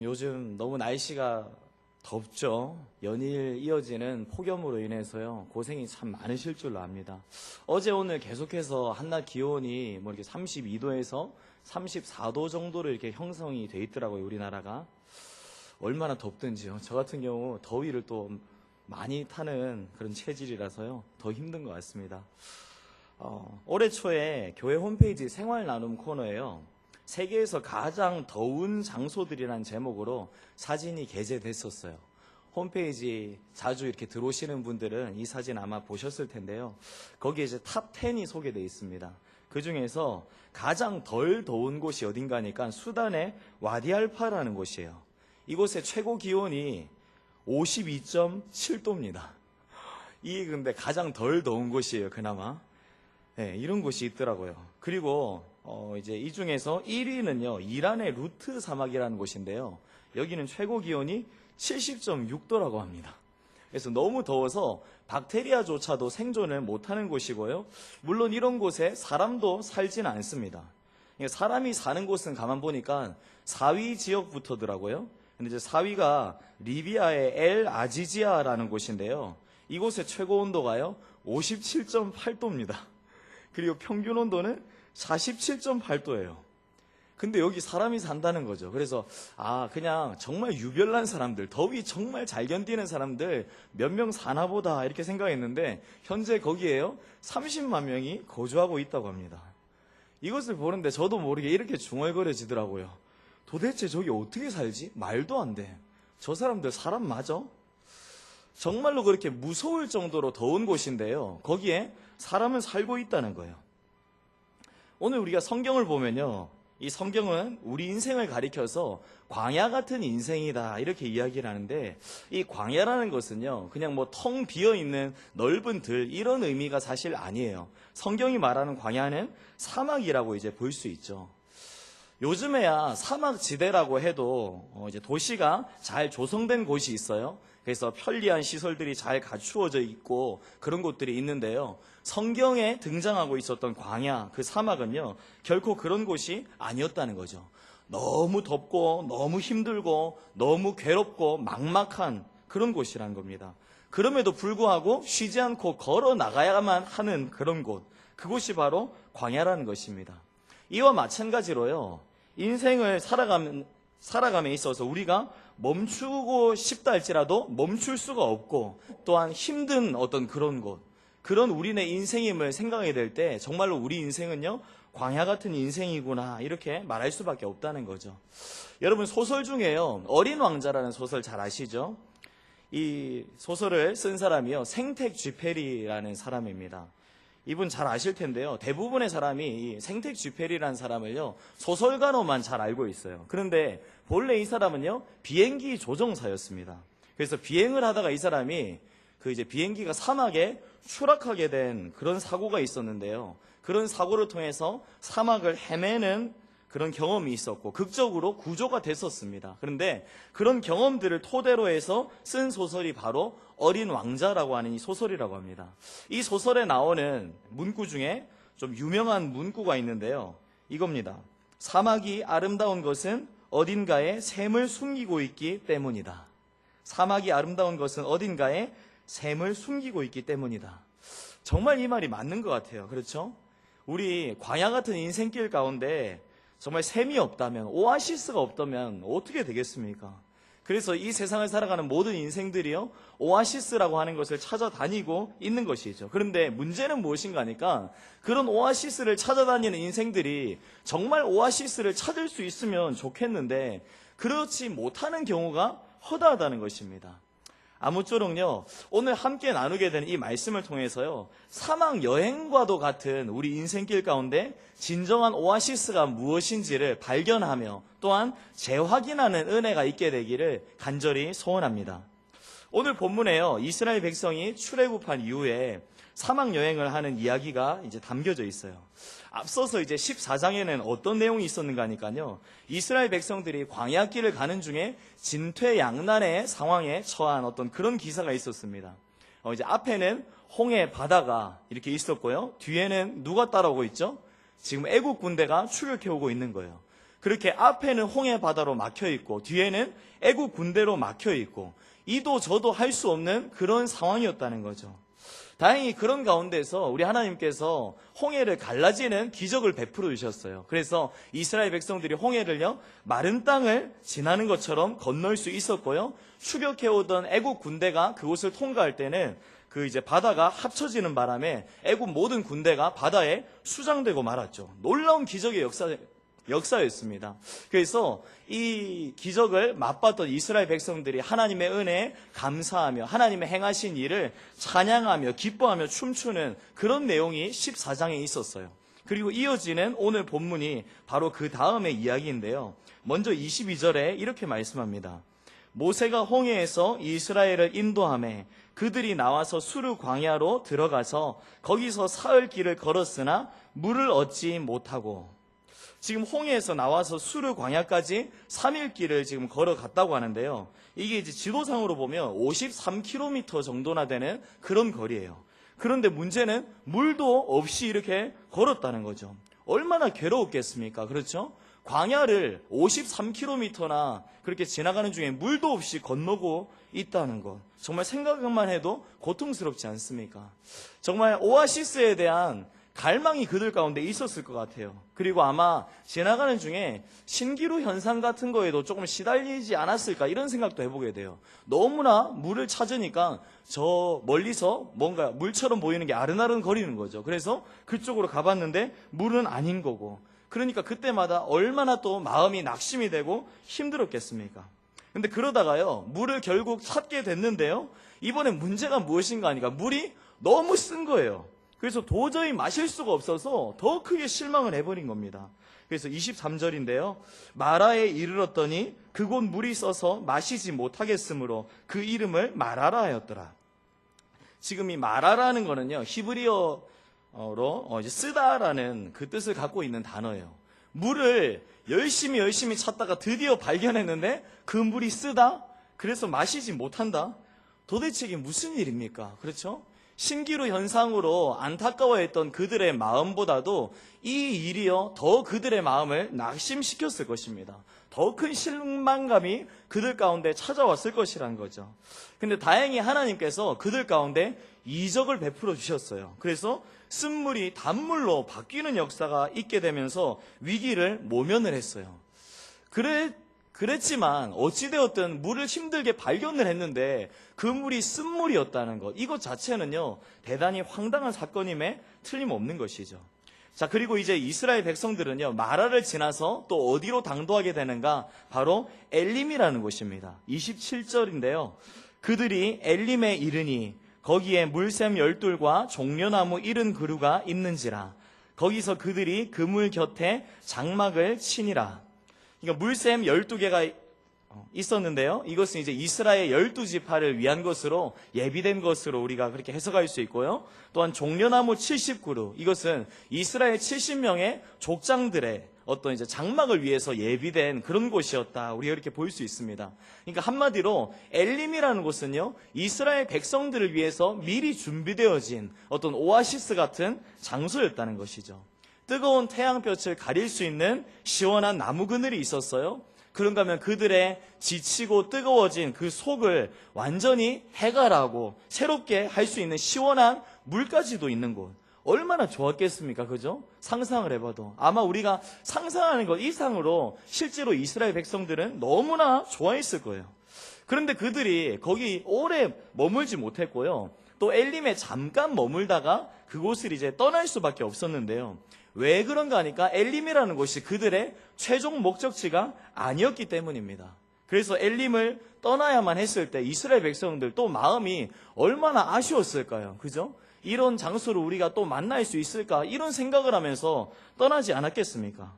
요즘 너무 날씨가 덥죠. 연일 이어지는 폭염으로 인해서요. 고생이 참 많으실 줄로 압니다. 어제 오늘 계속해서 한낮 기온이 뭐 이렇게 32도에서 34도 정도로 이렇게 형성이 돼 있더라고요. 우리나라가. 얼마나 덥든지요. 저 같은 경우 더위를 또 많이 타는 그런 체질이라서요. 더 힘든 것 같습니다. 올해 초에 교회 홈페이지 생활 나눔 코너에요. 세계에서 가장 더운 장소들이라는 제목으로 사진이 게재됐었어요. 홈페이지 자주 이렇게 들어오시는 분들은 이 사진 아마 보셨을 텐데요. 거기에 이제 탑 10이 소개되어 있습니다. 그 중에서 가장 덜 더운 곳이 어딘가니까 수단의 와디알파라는 곳이에요. 이곳의 최고 기온이 52.7도입니다. 이게 근데 가장 덜 더운 곳이에요, 그나마. 네, 이런 곳이 있더라고요. 그리고 이제 이 중에서 1위는요, 이란의 루트 사막이라는 곳인데요. 여기는 최고 기온이 70.6도라고 합니다. 그래서 너무 더워서 박테리아조차도 생존을 못하는 곳이고요. 물론 이런 곳에 사람도 살지는 않습니다. 사람이 사는 곳은 가만 보니까 4위 지역부터더라고요. 근데 이제 4위가 리비아의 엘 아지지아라는 곳인데요. 이곳의 최고 온도가요, 57.8도입니다. 그리고 평균 온도는 47.8도예요. 근데 여기 사람이 산다는 거죠. 그래서 그냥 정말 유별난 사람들, 더위 정말 잘 견디는 사람들 몇 명 사나 보다 이렇게 생각했는데 현재 거기에요 30만 명이 거주하고 있다고 합니다. 이것을 보는데 저도 모르게 이렇게 중얼거려지더라고요. 도대체 저기 어떻게 살지? 말도 안 돼. 저 사람들 사람 맞아? 정말로 그렇게 무서울 정도로 더운 곳인데요. 거기에 사람은 살고 있다는 거예요. 오늘 우리가 성경을 보면요, 이 성경은 우리 인생을 가리켜서 광야 같은 인생이다 이렇게 이야기를 하는데, 이 광야라는 것은요 그냥 뭐 텅 비어있는 넓은 들 이런 의미가 사실 아니에요. 성경이 말하는 광야는 사막이라고 이제 볼 수 있죠. 요즘에야 사막지대라고 해도 이제 도시가 잘 조성된 곳이 있어요. 그래서 편리한 시설들이 잘 갖추어져 있고 그런 곳들이 있는데요. 성경에 등장하고 있었던 광야, 그 사막은요, 결코 그런 곳이 아니었다는 거죠. 너무 덥고 너무 힘들고 너무 괴롭고 막막한 그런 곳이라는 겁니다. 그럼에도 불구하고 쉬지 않고 걸어 나가야만 하는 그런 곳, 그곳이 바로 광야라는 것입니다. 이와 마찬가지로요, 인생을 살아감에 있어서 우리가 멈추고 싶다 할지라도 멈출 수가 없고, 또한 힘든 어떤 그런 곳, 그런 우리네 인생임을 생각하게 될 때 정말로 우리 인생은요 광야 같은 인생이구나 이렇게 말할 수밖에 없다는 거죠. 여러분, 소설 중에요 어린 왕자라는 소설 잘 아시죠? 이 소설을 쓴 사람이요 생텍쥐페리라는 사람입니다. 이분 잘 아실 텐데요, 대부분의 사람이 이 생텍쥐페리라는 사람을요 소설가로만 잘 알고 있어요. 그런데 본래 이 사람은요 비행기 조종사였습니다. 그래서 비행을 하다가 이 사람이 이제 비행기가 사막에 추락하게 된 그런 사고가 있었는데요, 그런 사고를 통해서 사막을 헤매는 그런 경험이 있었고 극적으로 구조가 됐었습니다. 그런데 그런 경험들을 토대로 해서 쓴 소설이 바로 어린 왕자라고 하는 이 소설이라고 합니다. 이 소설에 나오는 문구 중에 좀 유명한 문구가 있는데요, 이겁니다. 사막이 아름다운 것은 어딘가에 샘을 숨기고 있기 때문이다. 사막이 아름다운 것은 어딘가에 샘을 숨기고 있기 때문이다. 정말 이 말이 맞는 것 같아요. 그렇죠? 우리 광야 같은 인생길 가운데 정말 샘이 없다면, 오아시스가 없다면 어떻게 되겠습니까? 그래서 이 세상을 살아가는 모든 인생들이요 오아시스라고 하는 것을 찾아다니고 있는 것이죠. 그런데 문제는 무엇인가 하니까, 그런 오아시스를 찾아다니는 인생들이 정말 오아시스를 찾을 수 있으면 좋겠는데 그렇지 못하는 경우가 허다하다는 것입니다. 아무쪼록요 오늘 함께 나누게 된 이 말씀을 통해서요 사막 여행과도 같은 우리 인생길 가운데 진정한 오아시스가 무엇인지를 발견하며 또한 재확인하는 은혜가 있게 되기를 간절히 소원합니다. 오늘 본문에요 이스라엘 백성이 출애굽한 이후에 사막 여행을 하는 이야기가 이제 담겨져 있어요. 앞서서 이제 14장에는 어떤 내용이 있었는가 하니까요, 이스라엘 백성들이 광야길을 가는 중에 진퇴양난의 상황에 처한 어떤 그런 기사가 있었습니다. 이제 앞에는 홍해 바다가 이렇게 있었고요, 뒤에는 누가 따라오고 있죠? 지금 애국 군대가 추격해 오고 있는 거예요. 그렇게 앞에는 홍해 바다로 막혀 있고 뒤에는 애국 군대로 막혀 있고 이도 저도 할 수 없는 그런 상황이었다는 거죠. 다행히 그런 가운데서 우리 하나님께서 홍해를 갈라지는 기적을 베풀어 주셨어요. 그래서 이스라엘 백성들이 홍해를요, 마른 땅을 지나는 것처럼 건널 수 있었고요. 추격해오던 애국 군대가 그곳을 통과할 때는 그 이제 바다가 합쳐지는 바람에 애국 모든 군대가 바다에 수장되고 말았죠. 놀라운 기적의 역사였습니다. 그래서 이 기적을 맛봤던 이스라엘 백성들이 하나님의 은혜에 감사하며 하나님의 행하신 일을 찬양하며 기뻐하며 춤추는 그런 내용이 14장에 있었어요. 그리고 이어지는 오늘 본문이 바로 그 다음의 이야기인데요. 먼저 22절에 이렇게 말씀합니다. 모세가 홍해에서 이스라엘을 인도하매 그들이 나와서 수르 광야로 들어가서 거기서 사흘 길을 걸었으나 물을 얻지 못하고, 지금 홍해에서 나와서 수르 광야까지 3일 길을 지금 걸어갔다고 하는데요. 이게 이제 지도상으로 보면 53km 정도나 되는 그런 거리예요. 그런데 문제는 물도 없이 이렇게 걸었다는 거죠. 얼마나 괴로웠겠습니까? 그렇죠? 광야를 53km나 그렇게 지나가는 중에 물도 없이 건너고 있다는 것. 정말 생각만 해도 고통스럽지 않습니까? 정말 오아시스에 대한 갈망이 그들 가운데 있었을 것 같아요. 그리고 아마 지나가는 중에 신기루 현상 같은 거에도 조금 시달리지 않았을까 이런 생각도 해보게 돼요. 너무나 물을 찾으니까 저 멀리서 뭔가 물처럼 보이는 게 아른아른 거리는 거죠. 그래서 그쪽으로 가봤는데 물은 아닌 거고, 그러니까 그때마다 얼마나 또 마음이 낙심이 되고 힘들었겠습니까? 근데 그러다가요, 물을 결국 찾게 됐는데요, 이번에 문제가 무엇인가 하니까 물이 너무 쓴 거예요. 그래서 도저히 마실 수가 없어서 더 크게 실망을 해버린 겁니다. 그래서 23절인데요. 마라에 이르렀더니 그곳 물이 써서 마시지 못하겠으므로 그 이름을 마라라 하였더라. 지금 이 마라라는 거는요, 히브리어로 쓰다라는 그 뜻을 갖고 있는 단어예요. 물을 열심히 찾다가 드디어 발견했는데 그 물이 쓰다? 그래서 마시지 못한다? 도대체 이게 무슨 일입니까? 그렇죠? 신기루 현상으로 안타까워했던 그들의 마음보다도 이 일이요, 더 그들의 마음을 낙심시켰을 것입니다. 더 큰 실망감이 그들 가운데 찾아왔을 것이라는 거죠. 근데 다행히 하나님께서 그들 가운데 이적을 베풀어 주셨어요. 그래서 쓴물이 단물로 바뀌는 역사가 있게 되면서 위기를 모면을 했어요. 그랬지만 어찌되었든 물을 힘들게 발견을 했는데 그 물이 쓴물이었다는 것, 이것 자체는요 대단히 황당한 사건임에 틀림없는 것이죠. 자, 그리고 이제 이스라엘 백성들은요 마라를 지나서 또 어디로 당도하게 되는가? 바로 엘림이라는 곳입니다. 27절인데요. 그들이 엘림에 이르니 거기에 물샘 12과 종려나무 70그루가 있는지라. 거기서 그들이 그 물 곁에 장막을 치니라. 그러니까 물샘 12개가 있었는데요. 이것은 이제 이스라엘 12지파를 위한 것으로 예비된 것으로 우리가 그렇게 해석할 수 있고요. 또한 종려나무 70그루, 이것은 이스라엘 70명의 족장들의 어떤 이제 장막을 위해서 예비된 그런 곳이었다. 우리가 이렇게 볼 수 있습니다. 그러니까 한마디로 엘림이라는 곳은요, 이스라엘 백성들을 위해서 미리 준비되어진 어떤 오아시스 같은 장소였다는 것이죠. 뜨거운 태양볕을 가릴 수 있는 시원한 나무 그늘이 있었어요. 그런가 하면 그들의 지치고 뜨거워진 그 속을 완전히 해갈하고 새롭게 할 수 있는 시원한 물까지도 있는 곳. 얼마나 좋았겠습니까? 그죠? 상상을 해봐도. 아마 우리가 상상하는 것 이상으로 실제로 이스라엘 백성들은 너무나 좋아했을 거예요. 그런데 그들이 거기 오래 머물지 못했고요. 또 엘림에 잠깐 머물다가 그곳을 이제 떠날 수밖에 없었는데요. 왜 그런가 하니까 엘림이라는 곳이 그들의 최종 목적지가 아니었기 때문입니다. 그래서 엘림을 떠나야만 했을 때 이스라엘 백성들 또 마음이 얼마나 아쉬웠을까요? 그죠? 이런 장소를 우리가 또 만날 수 있을까? 이런 생각을 하면서 떠나지 않았겠습니까?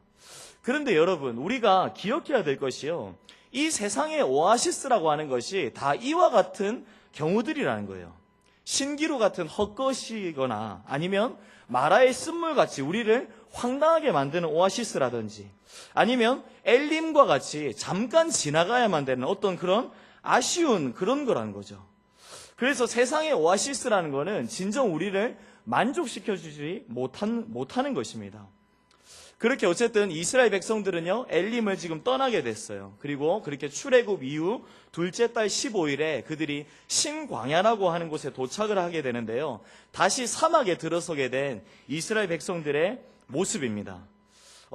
그런데 여러분, 우리가 기억해야 될 것이요, 이 세상의 오아시스라고 하는 것이 다 이와 같은 경우들이라는 거예요. 신기루 같은 헛것이거나 아니면 마라의 쓴물같이 우리를 황당하게 만드는 오아시스라든지 아니면 엘림과 같이 잠깐 지나가야만 되는 어떤 그런 아쉬운 그런 거라는 거죠. 그래서 세상의 오아시스라는 거는 진정 우리를 만족시켜주지 못하는 것입니다. 그렇게 어쨌든 이스라엘 백성들은요, 엘림을 지금 떠나게 됐어요. 그리고 그렇게 출애굽 이후 둘째 달 15일에 그들이 신광야라고 하는 곳에 도착을 하게 되는데요. 다시 사막에 들어서게 된 이스라엘 백성들의 모습입니다.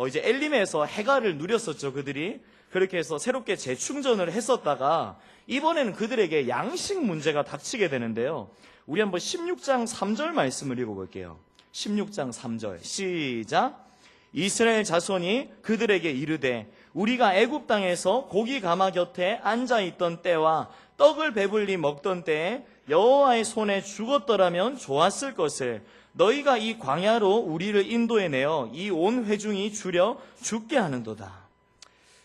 이제 엘림에서 해갈을 누렸었죠, 그들이. 그렇게 해서 새롭게 재충전을 했었다가 이번에는 그들에게 양식 문제가 닥치게 되는데요. 우리 한번 16장 3절 말씀을 읽어볼게요. 16장 3절 시작. 이스라엘 자손이 그들에게 이르되 우리가 애굽 땅에서 고기 가마 곁에 앉아있던 때와 떡을 배불리 먹던 때에 여호와의 손에 죽었더라면 좋았을 것을 너희가 이 광야로 우리를 인도해내어 이 온 회중이 줄여 죽게 하는도다.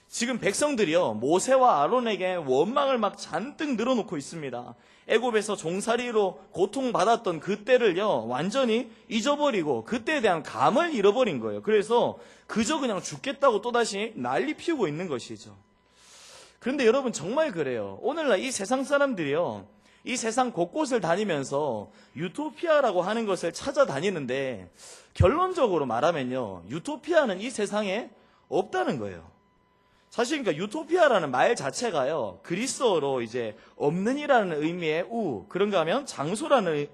지금 백성들이요, 모세와 아론에게 원망을 막 잔뜩 늘어놓고 있습니다. 애굽에서 종살이로 고통받았던 그때를요, 완전히 잊어버리고 그때에 대한 감을 잃어버린 거예요. 그래서 그저 그냥 죽겠다고 또다시 난리 피우고 있는 것이죠. 그런데 여러분, 정말 그래요. 오늘날 이 세상 사람들이요, 이 세상 곳곳을 다니면서 유토피아라고 하는 것을 찾아다니는데, 결론적으로 말하면요, 유토피아는 이 세상에 없다는 거예요. 사실 그러니까 유토피아라는 말 자체가요, 그리스어로 이제 없는이라는 의미의 그런가 하면 장소라는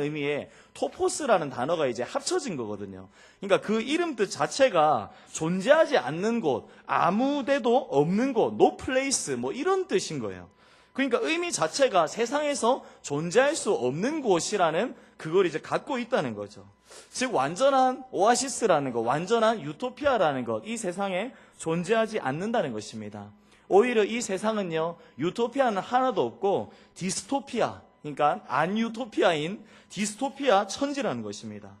의미의 토포스라는 단어가 이제 합쳐진 거거든요. 그러니까 그 이름 뜻 자체가 존재하지 않는 곳, 아무 데도 없는 곳, no place 뭐 이런 뜻인 거예요. 그러니까 의미 자체가 세상에서 존재할 수 없는 곳이라는 그걸 이제 갖고 있다는 거죠. 즉 완전한 오아시스라는 것, 완전한 유토피아라는 것, 이 세상에 존재하지 않는다는 것입니다. 오히려 이 세상은요, 유토피아는 하나도 없고 디스토피아, 그러니까 안유토피아인 디스토피아 천지라는 것입니다.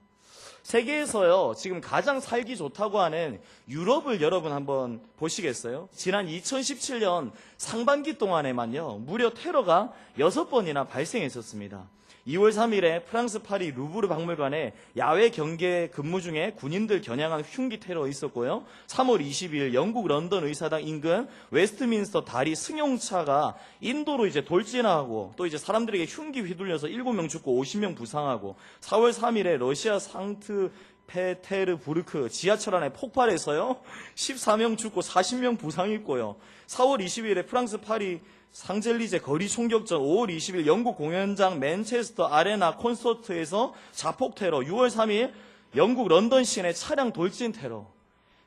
세계에서요, 지금 가장 살기 좋다고 하는 유럽을 여러분 한번 보시겠어요? 지난 2017년 상반기 동안에만요, 무려 테러가 6번이나 발생했었습니다. 2월 3일에 프랑스 파리 루브르 박물관에 야외 경계 근무 중에 군인들 겨냥한 흉기 테러 있었고요. 3월 22일 영국 런던 의사당 인근 웨스트민스터 다리 승용차가 인도로 이제 돌진하고 또 이제 사람들에게 흉기 휘둘려서 7명 죽고 50명 부상하고, 4월 3일에 러시아 상트페테르부르크 지하철 안에 폭발해서요 14명 죽고 40명 부상했고요. 4월 22일에 프랑스 파리 상젤리제 거리 총격전, 5월 20일 영국 공연장 맨체스터 아레나 콘서트에서 자폭 테러, 6월 3일 영국 런던 시내 차량 돌진 테러.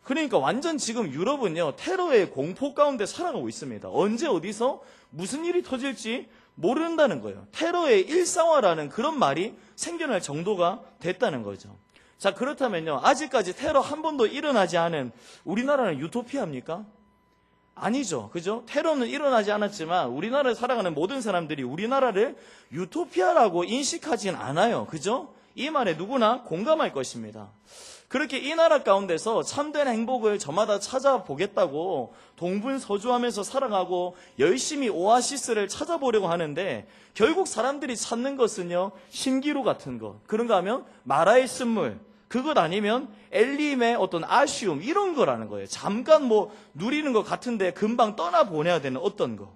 그러니까 완전 지금 유럽은요, 테러의 공포 가운데 살아가고 있습니다. 언제 어디서 무슨 일이 터질지 모른다는 거예요. 테러의 일상화라는 그런 말이 생겨날 정도가 됐다는 거죠. 자, 그렇다면요, 아직까지 테러 한 번도 일어나지 않은 우리나라는 유토피아입니까? 아니죠. 그죠? 테러는 일어나지 않았지만 우리나라에 살아가는 모든 사람들이 우리나라를 유토피아라고 인식하진 않아요. 그죠? 이 말에 누구나 공감할 것입니다. 그렇게 이 나라 가운데서 참된 행복을 저마다 찾아보겠다고 동분서주하면서 살아가고 열심히 오아시스를 찾아보려고 하는데, 결국 사람들이 찾는 것은요, 신기루 같은 것, 그런가 하면 마라의 쓴물, 그것 아니면 엘림의 어떤 아쉬움, 이런 거라는 거예요. 잠깐 뭐 누리는 것 같은데 금방 떠나보내야 되는 어떤 거.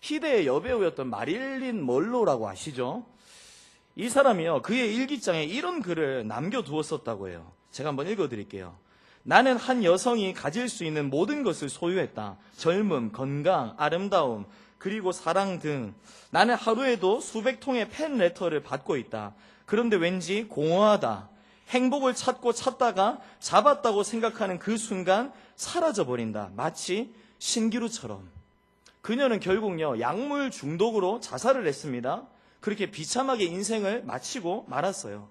희대의 여배우였던 마릴린 먼로라고 아시죠? 이 사람이요, 그의 일기장에 이런 글을 남겨두었었다고 해요. 제가 한번 읽어드릴게요. 나는 한 여성이 가질 수 있는 모든 것을 소유했다. 젊음, 건강, 아름다움, 그리고 사랑 등. 나는 하루에도 수백 통의 팬레터를 받고 있다. 그런데 왠지 공허하다. 행복을 찾고 찾다가 잡았다고 생각하는 그 순간 사라져버린다. 마치 신기루처럼. 그녀는 결국요, 약물 중독으로 자살을 했습니다. 그렇게 비참하게 인생을 마치고 말았어요.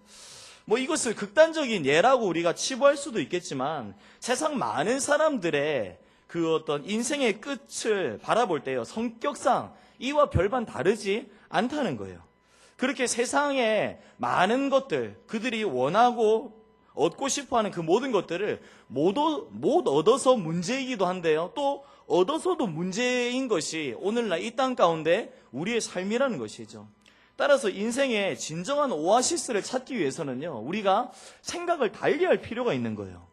뭐 이것을 극단적인 예라고 우리가 치부할 수도 있겠지만, 세상 많은 사람들의 그 어떤 인생의 끝을 바라볼 때요, 성격상 이와 별반 다르지 않다는 거예요. 그렇게 세상에 많은 것들, 그들이 원하고 얻고 싶어하는 그 모든 것들을 못 얻어서 문제이기도 한데요, 또 얻어서도 문제인 것이 오늘날 이 땅 가운데 우리의 삶이라는 것이죠. 따라서 인생의 진정한 오아시스를 찾기 위해서는요, 우리가 생각을 달리할 필요가 있는 거예요.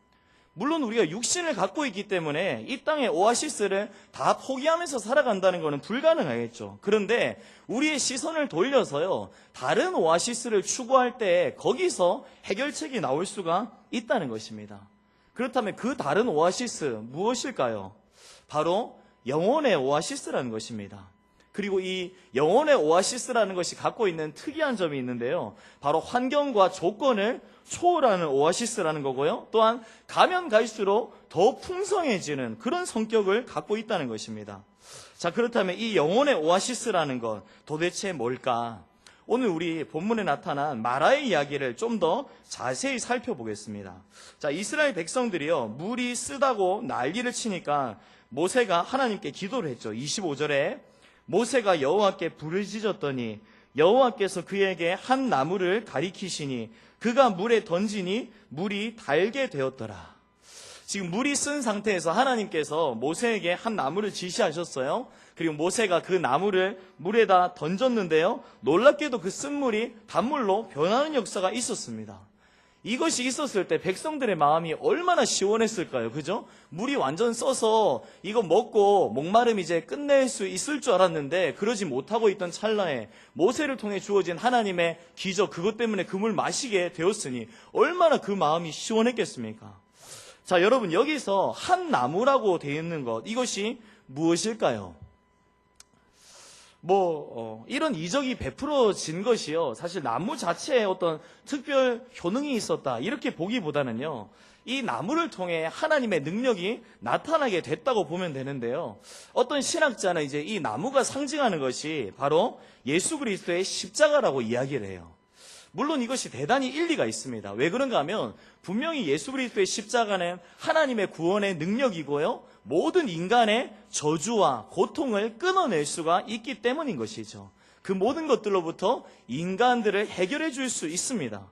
물론 우리가 육신을 갖고 있기 때문에 이 땅의 오아시스를 다 포기하면서 살아간다는 것은 불가능하겠죠. 그런데 우리의 시선을 돌려서요, 다른 오아시스를 추구할 때 거기서 해결책이 나올 수가 있다는 것입니다. 그렇다면 그 다른 오아시스 무엇일까요? 바로 영혼의 오아시스라는 것입니다. 그리고 이 영혼의 오아시스라는 것이 갖고 있는 특이한 점이 있는데요, 바로 환경과 조건을 초월하는 오아시스라는 거고요, 또한 가면 갈수록 더 풍성해지는 그런 성격을 갖고 있다는 것입니다. 자, 그렇다면 이 영혼의 오아시스라는 것 도대체 뭘까? 오늘 우리 본문에 나타난 마라의 이야기를 좀 더 자세히 살펴보겠습니다. 자, 이스라엘 백성들이요, 물이 쓰다고 난리를 치니까 모세가 하나님께 기도를 했죠. 25절에 모세가 여호와께 부르짖었더니 여호와께서 그에게 한 나무를 가리키시니 그가 물에 던지니 물이 달게 되었더라. 지금 물이 쓴 상태에서 하나님께서 모세에게 한 나무를 지시하셨어요. 그리고 모세가 그 나무를 물에다 던졌는데요, 놀랍게도 그 쓴물이 단물로 변하는 역사가 있었습니다. 이것이 있었을 때 백성들의 마음이 얼마나 시원했을까요? 그죠? 물이 완전 써서 이거 먹고 목마름 이제 끝낼 수 있을 줄 알았는데 그러지 못하고 있던 찰나에 모세를 통해 주어진 하나님의 기적, 그것 때문에 그 물 마시게 되었으니 얼마나 그 마음이 시원했겠습니까? 자, 여러분, 여기서 한 나무라고 되어 있는 것, 이것이 무엇일까요? 이런 이적이 베풀어진 것이요, 사실 나무 자체에 어떤 특별 효능이 있었다, 이렇게 보기보다는요, 이 나무를 통해 하나님의 능력이 나타나게 됐다고 보면 되는데요, 어떤 신학자는 이제 이 나무가 상징하는 것이 바로 예수 그리스도의 십자가라고 이야기를 해요. 물론 이것이 대단히 일리가 있습니다. 왜 그런가 하면 분명히 예수 그리스도의 십자가는 하나님의 구원의 능력이고요, 모든 인간의 저주와 고통을 끊어낼 수가 있기 때문인 것이죠. 그 모든 것들로부터 인간들을 해결해 줄 수 있습니다.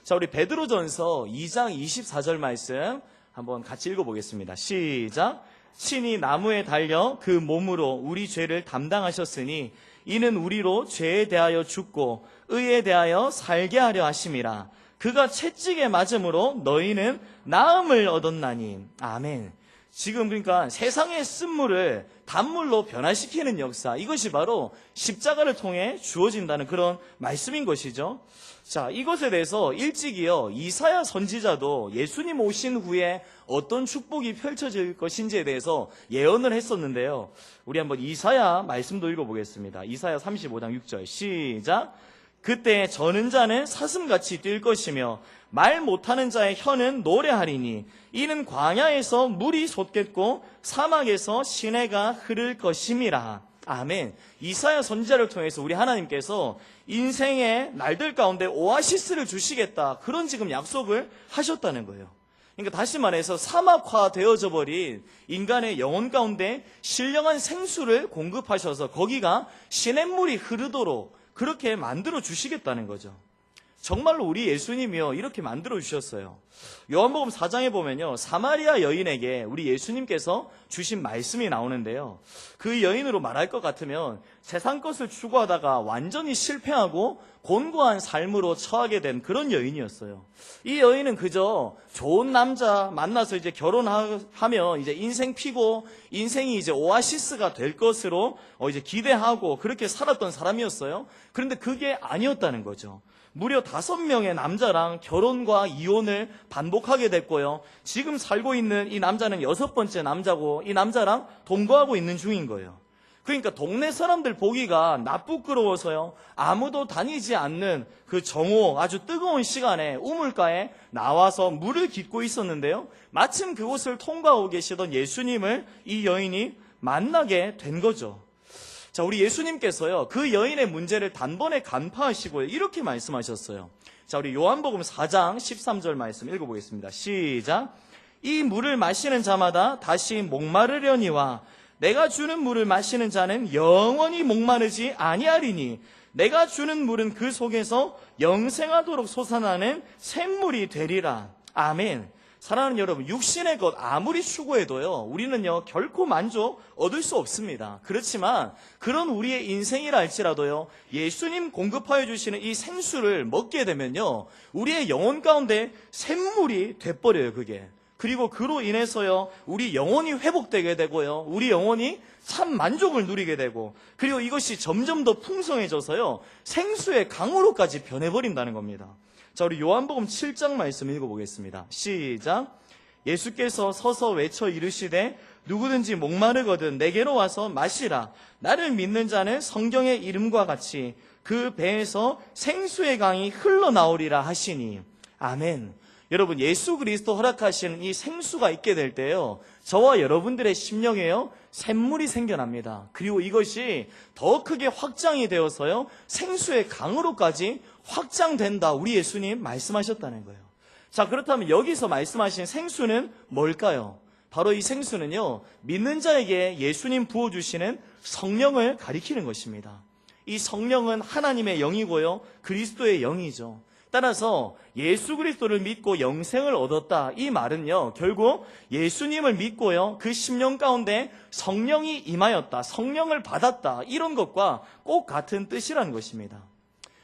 자, 우리 베드로전서 2장 24절 말씀 한번 같이 읽어보겠습니다. 시작. 친히 나무에 달려 그 몸으로 우리 죄를 담당하셨으니 이는 우리로 죄에 대하여 죽고 의에 대하여 살게 하려 하심이라. 그가 채찍에 맞음으로 너희는 나음을 얻었나니. 아멘. 지금 그러니까 세상의 쓴물을 단물로 변화시키는 역사, 이것이 바로 십자가를 통해 주어진다는 그런 말씀인 것이죠. 자, 이것에 대해서 일찍이요, 이사야 선지자도 예수님 오신 후에 어떤 축복이 펼쳐질 것인지에 대해서 예언을 했었는데요, 우리 한번 이사야 말씀도 읽어보겠습니다. 이사야 35장 6절 시작. 그때 저는 자는 사슴같이 뛸 것이며 말 못하는 자의 혀는 노래하리니 이는 광야에서 물이 솟겠고 사막에서 시내가 흐를 것임이라. 아멘. 이사야 선지자를 통해서 우리 하나님께서 인생의 날들 가운데 오아시스를 주시겠다, 그런 지금 약속을 하셨다는 거예요. 그러니까 다시 말해서 사막화 되어져 버린 인간의 영혼 가운데 신령한 생수를 공급하셔서 거기가 시냇물이 흐르도록 그렇게 만들어 주시겠다는 거죠. 정말로 우리 예수님이요, 이렇게 만들어 주셨어요. 요한복음 4장에 보면요, 사마리아 여인에게 우리 예수님께서 주신 말씀이 나오는데요, 그 여인으로 말할 것 같으면 세상 것을 추구하다가 완전히 실패하고 곤고한 삶으로 처하게 된 그런 여인이었어요. 이 여인은 그저 좋은 남자 만나서 이제 결혼하면 이제 인생 피고 인생이 이제 오아시스가 될 것으로 이제 기대하고 그렇게 살았던 사람이었어요. 그런데 그게 아니었다는 거죠. 무려 5명의 남자랑 결혼과 이혼을 반복하게 됐고요, 지금 살고 있는 이 남자는 6번째 남자고 이 남자랑 동거하고 있는 중인 거예요. 그러니까 동네 사람들 보기가 나쁘끄러워서요, 아무도 다니지 않는 그 정오, 아주 뜨거운 시간에 우물가에 나와서 물을 깃고 있었는데요, 마침 그곳을 통과하고 계시던 예수님을 이 여인이 만나게 된 거죠. 자, 우리 예수님께서요, 그 여인의 문제를 단번에 간파하시고 이렇게 말씀하셨어요. 자, 우리 요한복음 4장 13절 말씀 읽어보겠습니다. 시작. 이 물을 마시는 자마다 다시 목마르려니와 내가 주는 물을 마시는 자는 영원히 목마르지 아니하리니 내가 주는 물은 그 속에서 영생하도록 솟아나는 샘물이 되리라. 아멘. 사랑하는 여러분, 육신의 것 아무리 추구해도요, 우리는요 결코 만족 얻을 수 없습니다. 그렇지만 그런 우리의 인생이라 할지라도요, 예수님 공급하여 주시는 이 생수를 먹게 되면요, 우리의 영혼 가운데 샘물이 돼버려요. 그게 그리고 그로 인해서요, 우리 영혼이 회복되게 되고요, 우리 영혼이 참 만족을 누리게 되고, 그리고 이것이 점점 더 풍성해져서요, 생수의 강으로까지 변해버린다는 겁니다. 자, 우리 요한복음 7장 말씀 읽어보겠습니다. 시작. 예수께서 서서 외쳐 이르시되 누구든지 목마르거든 내게로 와서 마시라. 나를 믿는 자는 성경의 이름과 같이 그 배에서 생수의 강이 흘러나오리라 하시니. 아멘. 여러분, 예수 그리스도 허락하시는 이 생수가 있게 될 때요, 저와 여러분들의 심령에요, 샘물이 생겨납니다. 그리고 이것이 더 크게 확장이 되어서요, 생수의 강으로까지 확장된다. 우리 예수님 말씀하셨다는 거예요. 자, 그렇다면 여기서 말씀하신 생수는 뭘까요? 바로 이 생수는요, 믿는 자에게 예수님 부어주시는 성령을 가리키는 것입니다. 이 성령은 하나님의 영이고요, 그리스도의 영이죠. 따라서 예수 그리스도를 믿고 영생을 얻었다, 이 말은요, 결국 예수님을 믿고요, 그 심령 가운데 성령이 임하였다, 성령을 받았다, 이런 것과 꼭 같은 뜻이라는 것입니다.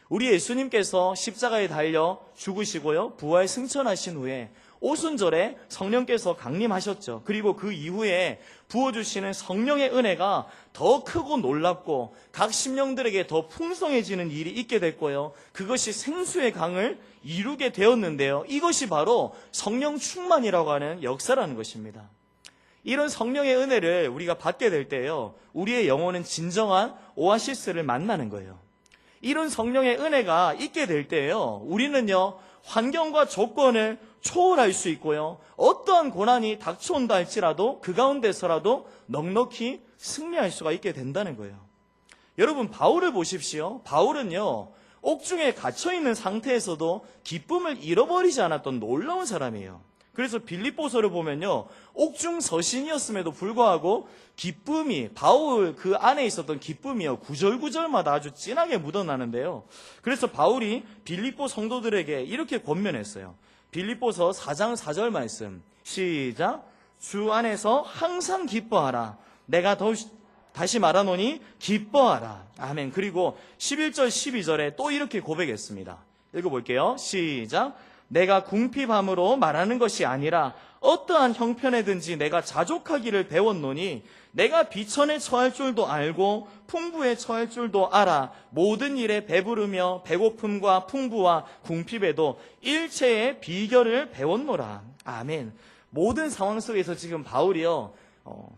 우리 예수님께서 십자가에 달려 죽으시고요, 부활 승천하신 후에 오순절에 성령께서 강림하셨죠. 그리고 그 이후에 부어주시는 성령의 은혜가 더 크고 놀랍고 각 심령들에게 더 풍성해지는 일이 있게 됐고요, 그것이 생수의 강을 이루게 되었는데요, 이것이 바로 성령 충만이라고 하는 역사라는 것입니다. 이런 성령의 은혜를 우리가 받게 될 때요, 우리의 영혼은 진정한 오아시스를 만나는 거예요. 이런 성령의 은혜가 있게 될 때요, 우리는요, 환경과 조건을 초월할 수 있고요, 어떠한 고난이 닥쳐온다 할지라도 그 가운데서라도 넉넉히 승리할 수가 있게 된다는 거예요. 여러분, 바울을 보십시오. 바울은요, 옥중에 갇혀있는 상태에서도 기쁨을 잃어버리지 않았던 놀라운 사람이에요. 그래서 빌립보서를 보면요, 옥중 서신이었음에도 불구하고 기쁨이, 바울 그 안에 있었던 기쁨이요, 구절구절마다 아주 진하게 묻어나는데요, 그래서 바울이 빌립보 성도들에게 이렇게 권면했어요. 빌립보서 4장 4절 말씀, 시작. 주 안에서 항상 기뻐하라. 내가 다시 말하노니 기뻐하라. 아멘. 그리고 11절 12절에 또 이렇게 고백했습니다. 읽어볼게요. 시작. 내가 궁핍함으로 말하는 것이 아니라 어떠한 형편에든지 내가 자족하기를 배웠노니 내가 비천에 처할 줄도 알고 풍부에 처할 줄도 알아. 모든 일에 배부르며 배고픔과 풍부와 궁핍에도 일체의 비결을 배웠노라. 아멘. 모든 상황 속에서 지금 바울이요,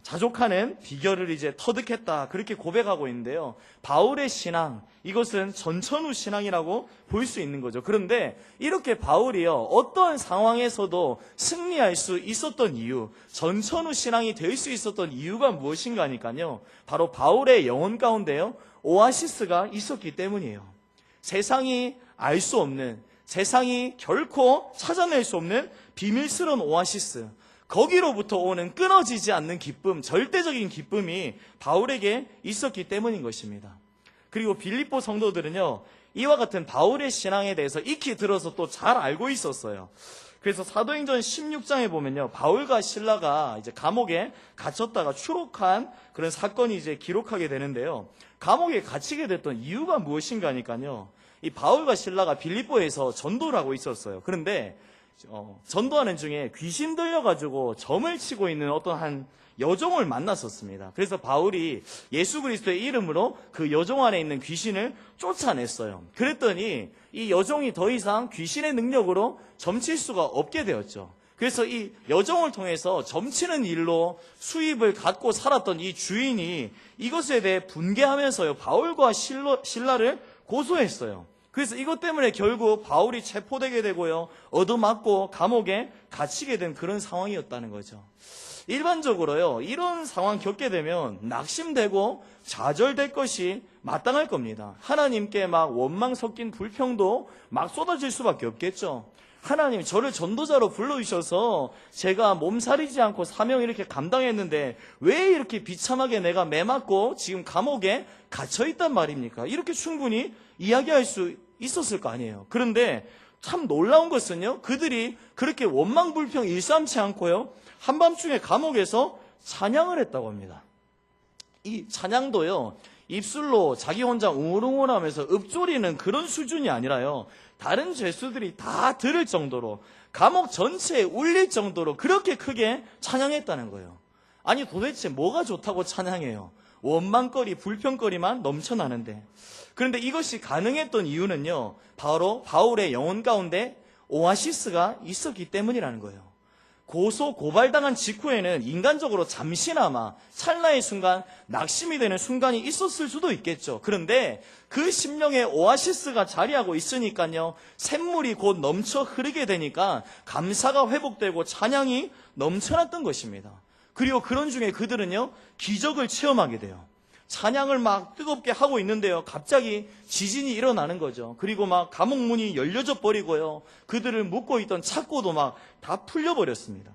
자족하는 비결을 이제 터득했다, 그렇게 고백하고 있는데요, 바울의 신앙, 이것은 전천후 신앙이라고 볼 수 있는 거죠. 그런데 이렇게 바울이요, 어떠한 상황에서도 승리할 수 있었던 이유, 전천후 신앙이 될 수 있었던 이유가 무엇인가 하니까요, 바로 바울의 영혼 가운데요, 오아시스가 있었기 때문이에요. 세상이 알 수 없는, 세상이 결코 찾아낼 수 없는 비밀스러운 오아시스, 거기로부터 오는 끊어지지 않는 기쁨, 절대적인 기쁨이 바울에게 있었기 때문인 것입니다. 그리고 빌립보 성도들은요, 이와 같은 바울의 신앙에 대해서 익히 들어서 또 잘 알고 있었어요. 그래서 사도행전 16장에 보면요, 바울과 실라가 이제 감옥에 갇혔다가 추록한 그런 사건이 이제 기록하게 되는데요, 감옥에 갇히게 됐던 이유가 무엇인가 하니까요, 이 바울과 실라가 빌립보에서 전도를 하고 있었어요. 그런데 전도하는 중에 귀신 들려가지고 점을 치고 있는 어떤 한 여종을 만났었습니다. 그래서 바울이 예수 그리스도의 이름으로 그 여종 안에 있는 귀신을 쫓아냈어요. 그랬더니 이 여종이 더 이상 귀신의 능력으로 점칠 수가 없게 되었죠. 그래서 이 여종을 통해서 점치는 일로 수입을 갖고 살았던 이 주인이 이것에 대해 분개하면서요, 바울과 실라를 고소했어요. 그래서 이것 때문에 결국 바울이 체포되게 되고요, 얻어맞고 감옥에 갇히게 된 그런 상황이었다는 거죠. 일반적으로요, 이런 상황 겪게 되면 낙심되고 좌절될 것이 마땅할 겁니다. 하나님께 막 원망 섞인 불평도 막 쏟아질 수밖에 없겠죠. 하나님, 저를 전도자로 불러주셔서 제가 몸살이지 않고 사명 이렇게 감당했는데 왜 이렇게 비참하게 내가 매맞고 지금 감옥에 갇혀있단 말입니까? 이렇게 충분히 이야기할 수 있었을 거 아니에요. 그런데 참 놀라운 것은요, 그들이 그렇게 원망불평 일삼지 않고요, 한밤중에 감옥에서 찬양을 했다고 합니다. 이 찬양도요, 입술로 자기 혼자 웅얼웅얼하면서 읊조리는 그런 수준이 아니라요, 다른 죄수들이 다 들을 정도로 감옥 전체에 울릴 정도로 그렇게 크게 찬양했다는 거예요. 아니 도대체 뭐가 좋다고 찬양해요? 원망거리, 불평거리만 넘쳐나는데. 그런데 이것이 가능했던 이유는요, 바로 바울의 영혼 가운데 오아시스가 있었기 때문이라는 거예요. 고발당한 직후에는 인간적으로 잠시나마 찰나의 순간 낙심이 되는 순간이 있었을 수도 있겠죠. 그런데 그 심령에 오아시스가 자리하고 있으니까요, 샘물이 곧 넘쳐 흐르게 되니까 감사가 회복되고 찬양이 넘쳐났던 것입니다. 그리고 그런 중에 그들은요, 기적을 체험하게 돼요. 찬양을 막 뜨겁게 하고 있는데요, 갑자기 지진이 일어나는 거죠. 그리고 막 감옥 문이 열려져 버리고요, 그들을 묶고 있던 착고도 막 다 풀려버렸습니다.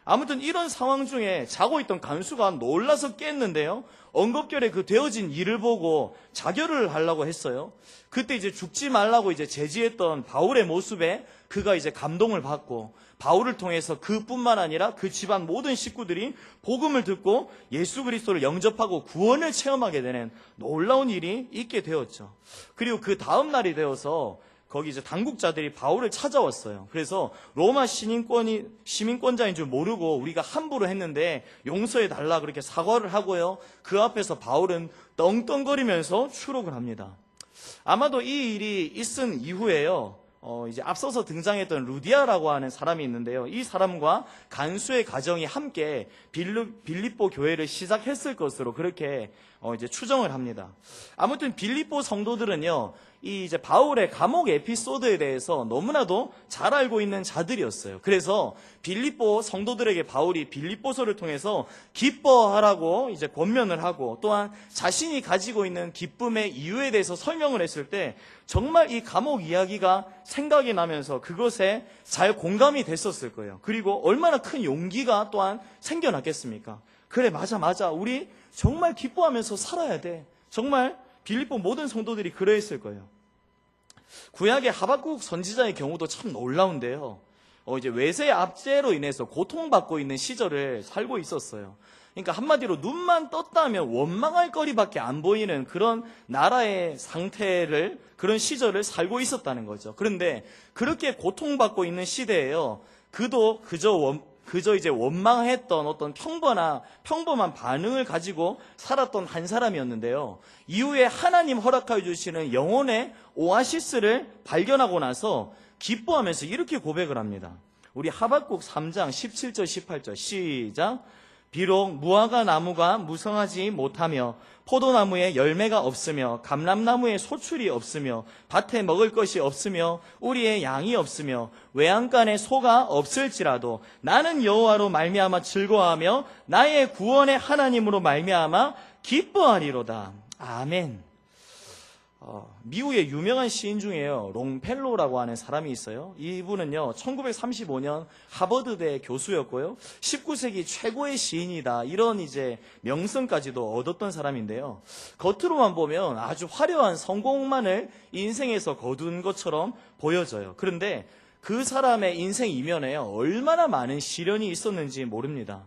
아무튼 이런 상황 중에 자고 있던 간수가 놀라서 깼는데요, 언급결에 그 되어진 일을 보고 자결을 하려고 했어요. 그때 이제 죽지 말라고 이제 제지했던 바울의 모습에 그가 이제 감동을 받고, 바울을 통해서 그뿐만 아니라 그 집안 모든 식구들이 복음을 듣고 예수 그리스도를 영접하고 구원을 체험하게 되는 놀라운 일이 있게 되었죠. 그리고 그 다음 날이 되어서 거기 이제 당국자들이 바울을 찾아왔어요. 그래서 로마 시민권자인 줄 모르고 우리가 함부로 했는데 용서해 달라 그렇게 사과를 하고요, 그 앞에서 바울은 떵떵거리면서 추록을 합니다. 아마도 이 일이 있은 이후에요, 이제 앞서서 등장했던 루디아라고 하는 사람이 있는데요, 이 사람과 간수의 가정이 함께 빌립보 교회를 시작했을 것으로 그렇게 이제 추정을 합니다. 아무튼 빌립보 성도들은요, 이 이제 바울의 감옥 에피소드에 대해서 너무나도 잘 알고 있는 자들이었어요. 그래서 빌립보 성도들에게 바울이 빌립보서를 통해서 기뻐하라고 이제 권면을 하고, 또한 자신이 가지고 있는 기쁨의 이유에 대해서 설명을 했을 때 정말 이 감옥 이야기가 생각이 나면서 그것에 잘 공감이 됐었을 거예요. 그리고 얼마나 큰 용기가 또한 생겨났겠습니까? 그래, 맞아. 우리 정말 기뻐하면서 살아야 돼. 정말 빌립보 모든 성도들이 그러했을 거예요. 구약의 하박국 선지자의 경우도 참 놀라운데요, 이제 외세의 압제로 인해서 고통받고 있는 시절을 살고 있었어요. 그러니까 한마디로 눈만 떴다면 원망할 거리밖에 안 보이는 그런 나라의 상태를, 그런 시절을 살고 있었다는 거죠. 그런데 그렇게 고통받고 있는 시대에요, 그도 그저 이제 원망했던 어떤 평범한 반응을 가지고 살았던 한 사람이었는데요, 이후에 하나님 허락하여 주시는 영혼의 오아시스를 발견하고 나서 기뻐하면서 이렇게 고백을 합니다. 우리 하박국 3장 17절 18절 시작. 비록 무화과 나무가 무성하지 못하며 포도나무에 열매가 없으며 감람나무에 소출이 없으며 밭에 먹을 것이 없으며 우리의 양이 없으며 외양간에 소가 없을지라도 나는 여호와로 말미암아 즐거워하며 나의 구원의 하나님으로 말미암아 기뻐하리로다. 아멘. 미국의 유명한 시인 중에요, 롱펠로라고 하는 사람이 있어요. 이분은요, 1935년 하버드대 교수였고요, 19세기 최고의 시인이다, 이런 이제 명성까지도 얻었던 사람인데요, 겉으로만 보면 아주 화려한 성공만을 인생에서 거둔 것처럼 보여져요. 그런데 그 사람의 인생 이면에요, 얼마나 많은 시련이 있었는지 모릅니다.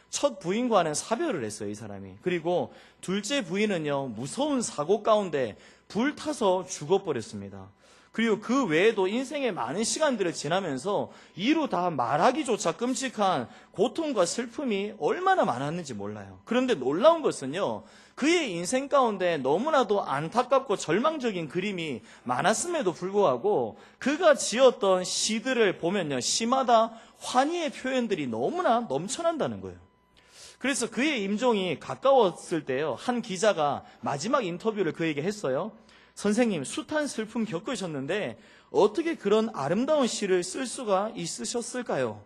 첫 부인과는 사별을 했어요, 이 사람이. 그리고 둘째 부인은요, 무서운 사고 가운데 불타서 죽어버렸습니다. 그리고 그 외에도 인생의 많은 시간들을 지나면서 이루 다 말하기조차 끔찍한 고통과 슬픔이 얼마나 많았는지 몰라요. 그런데 놀라운 것은요, 그의 인생 가운데 너무나도 안타깝고 절망적인 그림이 많았음에도 불구하고 그가 지었던 시들을 보면요, 시마다 환희의 표현들이 너무나 넘쳐난다는 거예요. 그래서 그의 임종이 가까웠을 때요, 한 기자가 마지막 인터뷰를 그에게 했어요. 선생님, 숱한 슬픔 겪으셨는데 어떻게 그런 아름다운 시를 쓸 수가 있으셨을까요?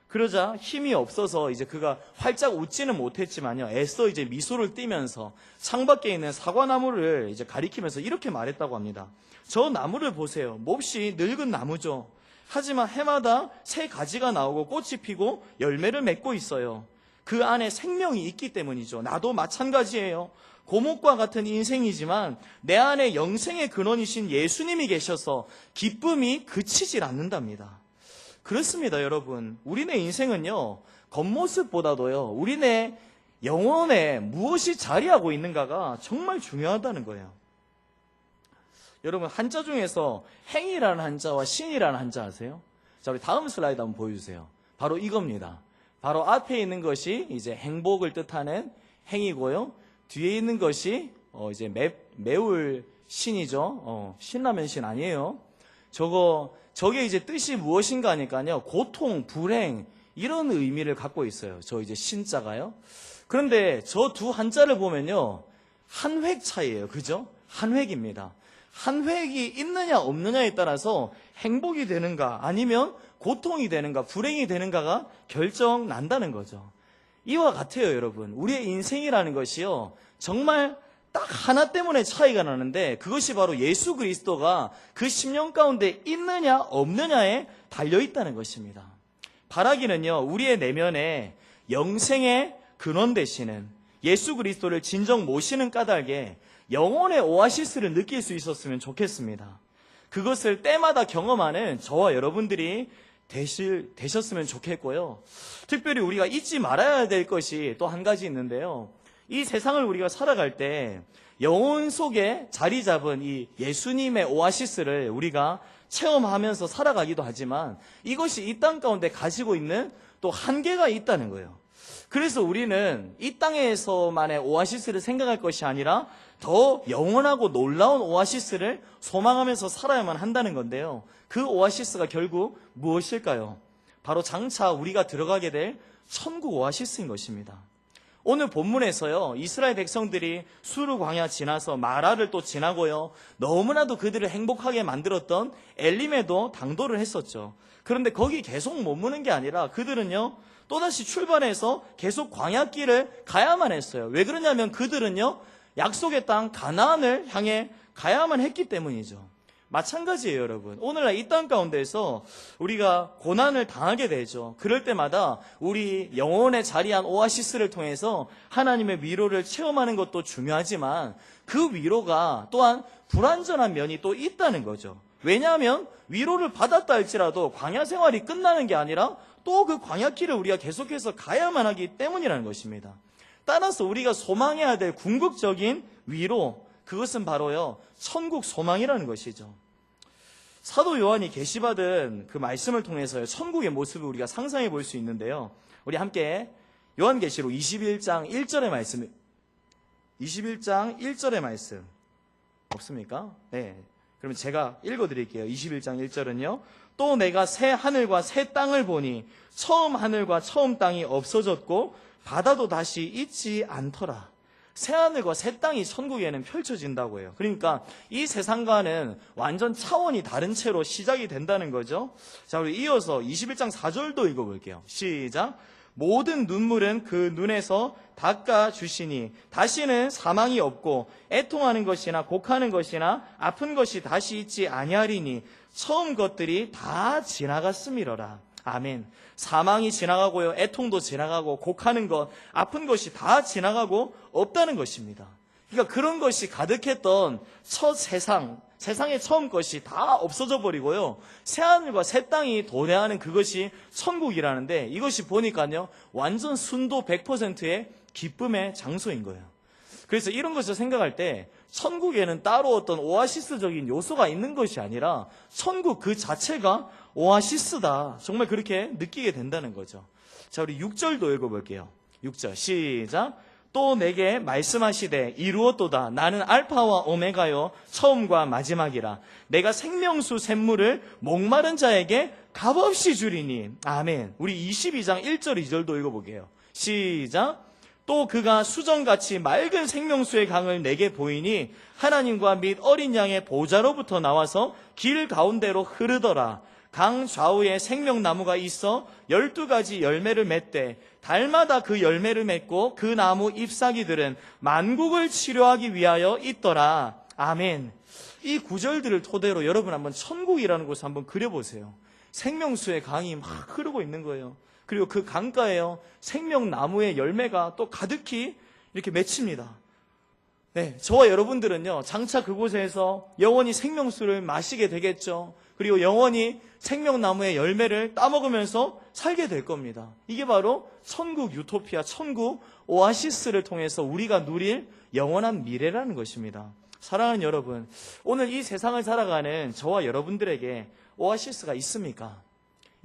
그러자 힘이 없어서 이제 그가 활짝 웃지는 못했지만요, 애써 이제 미소를 띠면서 창밖에 있는 사과나무를 이제 가리키면서 이렇게 말했다고 합니다. 저 나무를 보세요. 몹시 늙은 나무죠. 하지만 해마다 새 가지가 나오고 꽃이 피고 열매를 맺고 있어요. 그 안에 생명이 있기 때문이죠. 나도 마찬가지예요. 고목과 같은 인생이지만 내 안에 영생의 근원이신 예수님이 계셔서 기쁨이 그치질 않는답니다. 그렇습니다, 여러분. 우리네 인생은요, 겉모습보다도요, 우리네 영혼에 무엇이 자리하고 있는가가 정말 중요하다는 거예요. 여러분, 한자 중에서 행이라는 한자와 신이라는 한자 아세요? 자, 우리 다음 슬라이드 한번 보여주세요. 바로 이겁니다. 바로 앞에 있는 것이 이제 행복을 뜻하는 행이고요. 뒤에 있는 것이 이제 매울 신이죠. 신라면 신 아니에요. 저게 이제 뜻이 무엇인가 하니까요. 고통, 불행, 이런 의미를 갖고 있어요. 저 이제 신자가요. 그런데 저 두 한자를 보면요. 한 획 차이예요. 그죠? 한 획입니다. 한 획이 있느냐 없느냐에 따라서 행복이 되는가 아니면 고통이 되는가 불행이 되는가가 결정 난다는 거죠. 이와 같아요, 여러분. 우리의 인생이라는 것이요. 정말 딱 하나 때문에 차이가 나는데 그것이 바로 예수 그리스도가 그 심령 가운데 있느냐 없느냐에 달려있다는 것입니다. 바라기는요, 우리의 내면에 영생의 근원 되시는 예수 그리스도를 진정 모시는 까닭에 영혼의 오아시스를 느낄 수 있었으면 좋겠습니다. 그것을 때마다 경험하는 저와 여러분들이 되셨으면 좋겠고요. 특별히 우리가 잊지 말아야 될 것이 또 한 가지 있는데요. 이 세상을 우리가 살아갈 때 영혼 속에 자리 잡은 이 예수님의 오아시스를 우리가 체험하면서 살아가기도 하지만 이것이 이 땅 가운데 가지고 있는 또 한계가 있다는 거예요. 그래서 우리는 이 땅에서만의 오아시스를 생각할 것이 아니라 더 영원하고 놀라운 오아시스를 소망하면서 살아야만 한다는 건데요. 그 오아시스가 결국 무엇일까요? 바로 장차 우리가 들어가게 될 천국 오아시스인 것입니다. 오늘 본문에서요, 이스라엘 백성들이 수르 광야 지나서 마라를 또 지나고요, 너무나도 그들을 행복하게 만들었던 엘림에도 당도를 했었죠. 그런데 거기 계속 머무는 게 아니라 그들은요, 또다시 출발해서 계속 광야길을 가야만 했어요. 왜 그러냐면 그들은요, 약속의 땅 가나안을 향해 가야만 했기 때문이죠. 마찬가지예요, 여러분. 오늘날 이 땅 가운데서 우리가 고난을 당하게 되죠. 그럴 때마다 우리 영혼의 자리한 오아시스를 통해서 하나님의 위로를 체험하는 것도 중요하지만 그 위로가 또한 불완전한 면이 또 있다는 거죠. 왜냐하면 위로를 받았다 할지라도 광야 생활이 끝나는 게 아니라 또 그 광야길을 우리가 계속해서 가야만 하기 때문이라는 것입니다. 따라서 우리가 소망해야 될 궁극적인 위로, 그것은 바로요, 천국 소망이라는 것이죠. 사도 요한이 계시받은 그 말씀을 통해서요, 천국의 모습을 우리가 상상해 볼 수 있는데요. 우리 함께 요한계시록 21장 1절의 말씀, 21장 1절의 말씀 없습니까? 네. 그러면 제가 읽어드릴게요. 21장 1절은요. 또 내가 새 하늘과 새 땅을 보니 처음 하늘과 처음 땅이 없어졌고 바다도 다시 있지 않더라. 새 하늘과 새 땅이 천국에는 펼쳐진다고 해요. 그러니까 이 세상과는 완전 차원이 다른 채로 시작이 된다는 거죠. 자, 우리 이어서 21장 4절도 읽어볼게요. 시작. 모든 눈물은 그 눈에서 닦아주시니 다시는 사망이 없고 애통하는 것이나 곡하는 것이나 아픈 것이 다시 있지 아니하리니 처음 것들이 다 지나갔음이로라. 아멘. 사망이 지나가고요, 애통도 지나가고 곡하는 것, 아픈 것이 다 지나가고 없다는 것입니다. 그러니까 그런 것이 가득했던 첫 세상의 처음 것이 다 없어져 버리고요, 새하늘과 새 땅이 도래하는 그것이 천국이라는데, 이것이 보니까요 완전 순도 100%의 기쁨의 장소인 거예요. 그래서 이런 것을 생각할 때 천국에는 따로 어떤 오아시스적인 요소가 있는 것이 아니라 천국 그 자체가 오아시스다, 정말 그렇게 느끼게 된다는 거죠. 자, 우리 6절도 읽어볼게요. 6절 시작. 또 내게 말씀하시되 이루었도다. 나는 알파와 오메가요 처음과 마지막이라. 내가 생명수 샘물을 목마른 자에게 값없이 주리니. 아멘. 우리 22장 1절 2절도 읽어볼게요. 시작. 또 그가 수정같이 맑은 생명수의 강을 내게 보이니 하나님과 및 어린 양의 보좌로부터 나와서 길 가운데로 흐르더라. 강 좌우에 생명나무가 있어 12가지 열매를 맺되 달마다 그 열매를 맺고 그 나무 잎사귀들은 만국을 치료하기 위하여 있더라. 아멘. 이 구절들을 토대로 여러분 한번 천국이라는 곳을 한번 그려보세요. 생명수의 강이 막 흐르고 있는 거예요. 그리고 그 강가에요, 생명나무의 열매가 또 가득히 이렇게 맺힙니다. 네, 저와 여러분들은요, 장차 그곳에서 영원히 생명수를 마시게 되겠죠. 그리고 영원히 생명나무의 열매를 따먹으면서 살게 될 겁니다. 이게 바로 천국 유토피아, 천국 오아시스를 통해서 우리가 누릴 영원한 미래라는 것입니다. 사랑하는 여러분, 오늘 이 세상을 살아가는 저와 여러분들에게 오아시스가 있습니까?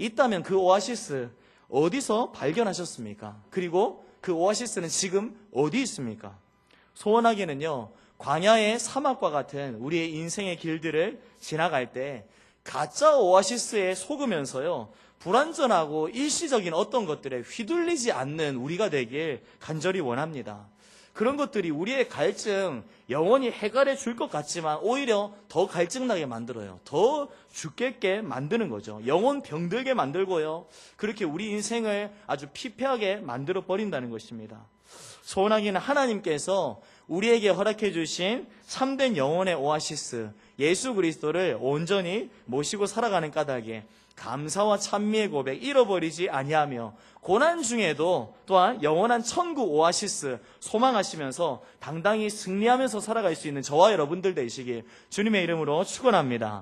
있다면 그 오아시스 어디서 발견하셨습니까? 그리고 그 오아시스는 지금 어디 있습니까? 소원하기는요, 광야의 사막과 같은 우리의 인생의 길들을 지나갈 때 가짜 오아시스에 속으면서요, 불완전하고 일시적인 어떤 것들에 휘둘리지 않는 우리가 되길 간절히 원합니다. 그런 것들이 우리의 갈증, 영원히 해결해 줄 것 같지만 오히려 더 갈증나게 만들어요. 더 죽겠게 만드는 거죠. 영혼 병들게 만들고요. 그렇게 우리 인생을 아주 피폐하게 만들어 버린다는 것입니다. 소원하기는 하나님께서 우리에게 허락해 주신 참된 영혼의 오아시스, 예수 그리스도를 온전히 모시고 살아가는 까닭에 감사와 찬미의 고백 잃어버리지 아니하며 고난 중에도 또한 영원한 천국 오아시스 소망하시면서 당당히 승리하면서 살아갈 수 있는 저와 여러분들 되시길 주님의 이름으로 축원합니다.